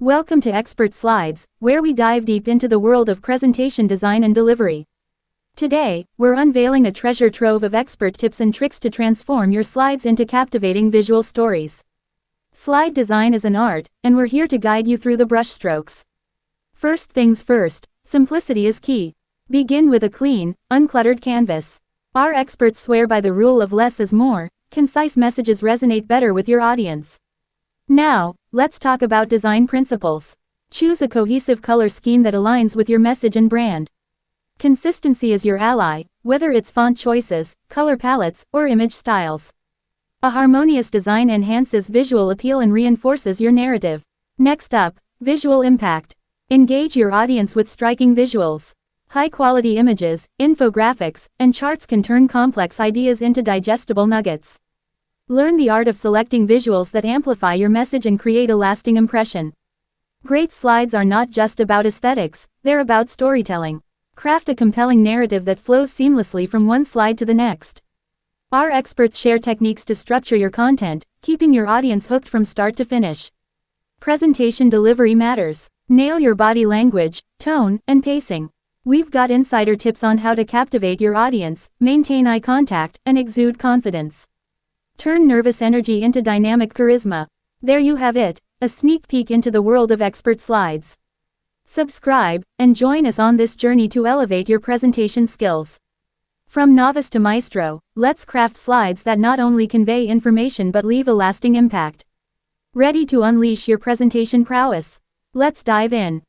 Welcome to ExpertSlides, where we dive deep into the world of presentation design and delivery. Today, we're unveiling a treasure trove of expert tips and tricks to transform your slides into captivating visual stories. Slide design is an art, and we're here to guide you through the brushstrokes. First things first, simplicity is key. Begin with a clean, uncluttered canvas. Our experts swear by the rule of less is more. Concise messages resonate better with your audience. Now, let's talk about design principles. Choose a cohesive color scheme that aligns with your message and brand. Consistency is your ally, whether it's font choices, color palettes, or image styles. A harmonious design enhances visual appeal and reinforces your narrative. Next up, visual impact. Engage your audience with striking visuals. High-quality images, infographics, and charts can turn complex ideas into digestible nuggets. Learn the art of selecting visuals that amplify your message and create a lasting impression. Great slides are not just about aesthetics, they're about storytelling. Craft a compelling narrative that flows seamlessly from one slide to the next. Our experts share techniques to structure your content, keeping your audience hooked from start to finish. Presentation delivery matters. Nail your body language, tone, and pacing. We've got insider tips on how to captivate your audience, maintain eye contact, and exude confidence. Turn nervous energy into dynamic charisma. There you have it, a sneak peek into the world of ExpertSlides. Subscribe, and join us on this journey to elevate your presentation skills. From novice to maestro, let's craft slides that not only convey information but leave a lasting impact. Ready to unleash your presentation prowess? Let's dive in.